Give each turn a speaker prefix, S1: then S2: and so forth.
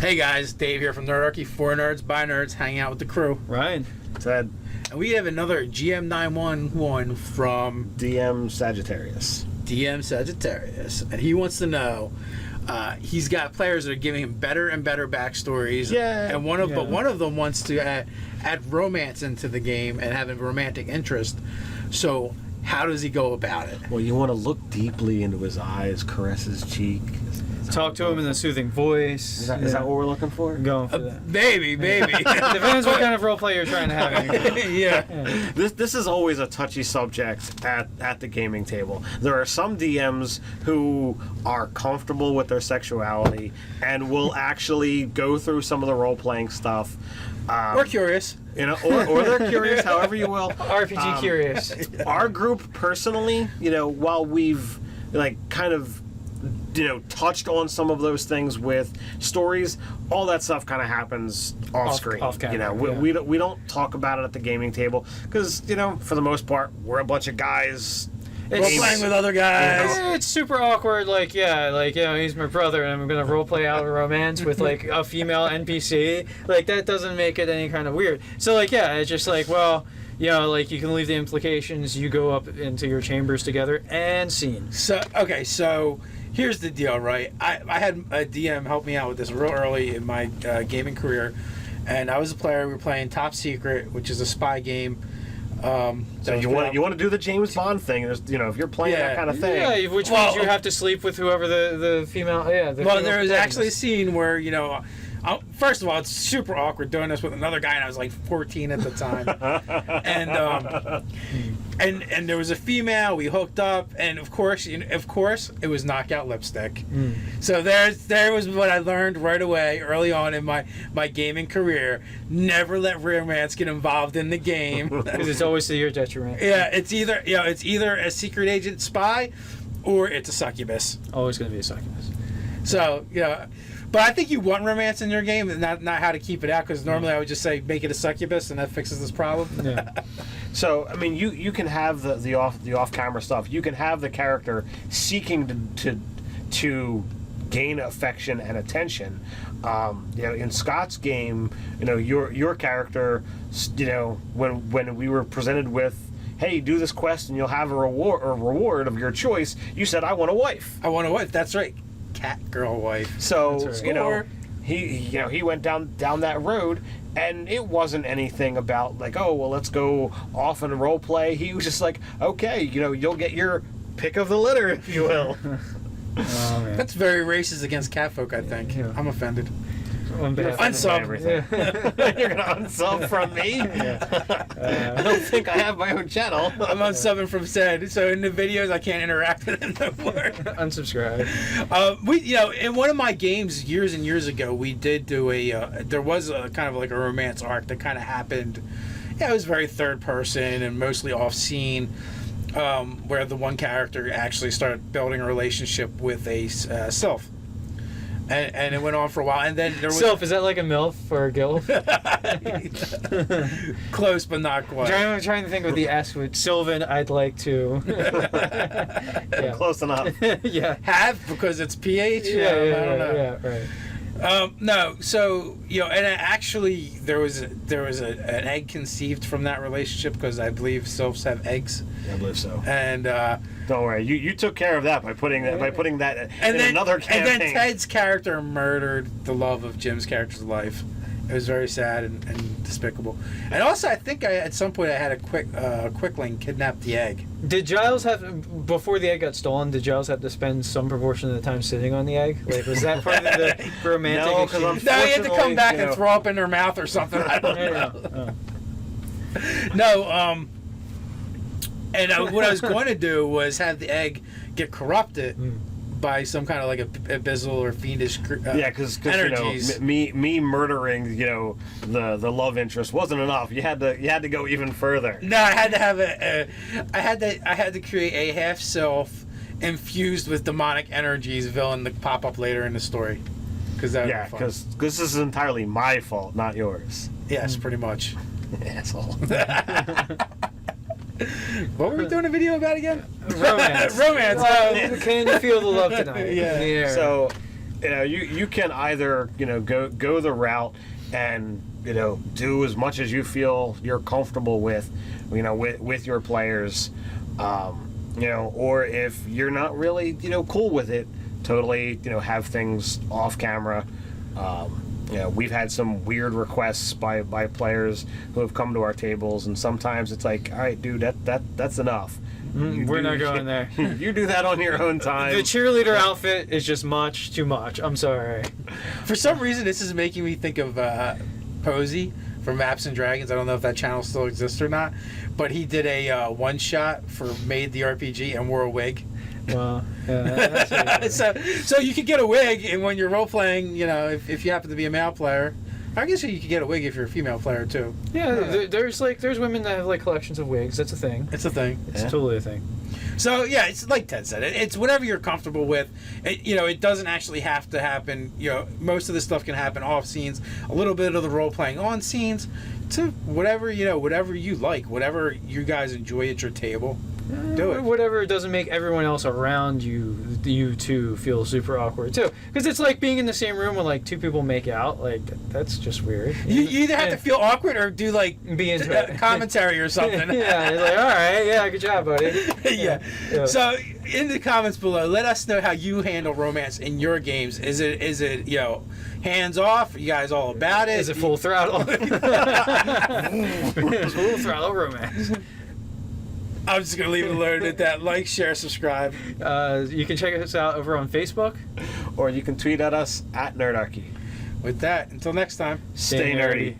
S1: Hey guys, Dave here from Nerdarchy, for nerds, by nerds, hanging out with the crew.
S2: Ryan.
S3: Ted.
S1: And we have another GM911 from
S3: DM Sagittarius.
S1: DM Sagittarius. And he wants to know, he's got players that are giving him better and better backstories.
S3: Yeah.
S1: And one of them wants to add romance into the game and have a romantic interest. So how does he go about it?
S3: Well, you want to look deeply into his eyes, caress his cheek.
S2: Talk to him in a soothing voice.
S3: Is that what we're looking for?
S2: Going for that.
S1: Maybe.
S2: Depends what kind of roleplay you're trying to have.
S1: Yeah.
S3: This is always a touchy subject at the gaming table. There are some DMs who are comfortable with their sexuality and will actually go through some of the role-playing stuff.
S1: We're curious.
S3: You know, or they're curious, however you will.
S2: RPG curious.
S3: Our group personally, while we've kind of touched on some of those things with stories, all that stuff kind of happens off screen.
S2: Off camera,
S3: we don't talk about it at the gaming table because for the most part we're a bunch of guys
S1: Role-playing with other guys.
S2: It's super awkward. He's my brother, and I'm gonna roleplay out a romance with a female NPC. That doesn't make it any kind of weird. So it's just you can leave the implications. You go up into your chambers together and scene.
S1: So here's the deal, right? I had a DM help me out with this real early in my gaming career, and I was a player. We were playing Top Secret, which is a spy game.
S3: So you want to do the James Bond thing? There's, if you're playing that kind of thing,
S2: which means you have to sleep with whoever the female.
S1: There was actually a scene where first of all, it's super awkward doing this with another guy, and I was 14 at the time, and there was a female. We hooked up, and of course, it was knockout lipstick. So there was what I learned right away, early on in my gaming career. Never let romance get involved in the game
S2: because it's always to your detriment.
S1: Yeah, it's either a secret agent spy, or it's a succubus.
S2: Always going to be a succubus.
S1: So But I think you want romance in your game, and not how to keep it out. Because normally I would just say make it a succubus, and that fixes this problem.
S2: Yeah.
S3: So I mean, you can have the off camera stuff. You can have the character seeking to gain affection and attention. In Scott's game, your character, when we were presented with, hey, do this quest and you'll have a reward of your choice, you said, I want a wife.
S1: I want a wife. That's right. Cat girl wife.
S3: So
S2: right.
S3: he went down that road, and it wasn't anything about let's go off and role play. He was just okay, you'll get your pick of the litter, if you will.
S2: Oh, man.
S1: That's very racist against catfolk, I think.
S2: Yeah.
S1: I'm offended.
S3: Unsub everything. You're gonna unsub from me? I don't think I have my own channel.
S1: I'm unsubbing from said, so in the videos I can't interact with it no more.
S2: Unsubscribe.
S1: In one of my games years and years ago, we did do there was a kind of a romance arc that kind of happened. Yeah, it was very third person and mostly off scene, where the one character actually started building a relationship with a sylph. And it went on for a while, and then there was
S2: Sylph. Is that like a MILF or a GILF?
S1: Close, but not quite.
S2: I'm trying to think of the S with Sylvan. I'd like to. Yeah.
S3: Close enough.
S2: Yeah.
S1: Have because it's PH.
S2: Yeah,
S1: I don't know.
S2: Yeah, right.
S1: No, so and actually there was an egg conceived from that relationship because I believe sylphs have eggs.
S3: I believe so.
S1: And
S3: don't worry, you took care of that by putting that in another campaign.
S1: And then Ted's character murdered the love of Jim's character's life. It was very sad and despicable. And also, I think at some point I had a quickling kidnap the egg.
S2: Did Giles have, before the egg got stolen, did Giles have to spend some proportion of the time sitting on the egg? Was that part of the romantic
S3: No,
S2: exchange?
S1: No, he had to come back and throw up in her mouth or something. I don't know. No, and what I was going to do was have the egg get corrupted by some kind of abyssal or fiendish
S3: because
S1: energies.
S3: me murdering the love interest wasn't enough. You had to go even further.
S1: No, I had to have I had to create a half self infused with demonic energies villain to pop up later in the story.
S3: Because this is entirely my fault, not yours.
S1: Yes, pretty much.
S3: Asshole.
S1: What were we doing a video about again?
S2: Romance.
S1: Romance.
S2: Can you feel the love tonight?
S1: Yeah.
S3: So you can either go the route and do as much as you feel you're comfortable with, with your players, or if you're not really cool with it, totally have things off camera. We've had some weird requests by players who have come to our tables, and sometimes it's like, all right, dude, that's enough.
S2: We're not going there.
S3: You do that on your own time.
S2: The cheerleader outfit is just much too much. I'm sorry.
S1: For some reason, this is making me think of Posey from Maps and Dragons. I don't know if that channel still exists or not, but he did a one shot for Made the RPG and wore a wig.
S2: Well, yeah, that's
S1: so you could get a wig, and when you're role playing, if you happen to be a male player, I guess you could get a wig if you're a female player too.
S2: Yeah, there's women that have like collections of wigs. That's a thing.
S1: It's a thing.
S2: It's totally a thing.
S1: So yeah, it's like Ted said. It's whatever you're comfortable with. It doesn't actually have to happen. Most of this stuff can happen off scenes. A little bit of the role playing on scenes. To whatever whatever you like, whatever you guys enjoy at your table. Do it.
S2: Whatever doesn't make everyone else around you two feel super awkward too. Because it's like being in the same room when like two people make out. Like that's just weird.
S1: You either have to feel awkward or do like
S2: be into it.
S1: Commentary or something.
S2: Yeah, it's like all right, yeah, good job, buddy.
S1: Yeah. So in the comments below, let us know how you handle romance in your games. Is it hands off? Are you guys all about it?
S2: Is it full throttle? Full throttle romance.
S1: I'm just going to leave it alone at that. Like, share, subscribe.
S2: You can check us out over on Facebook.
S3: Or you can tweet at us at Nerdarchy.
S1: With that, until next time,
S3: stay nerdy.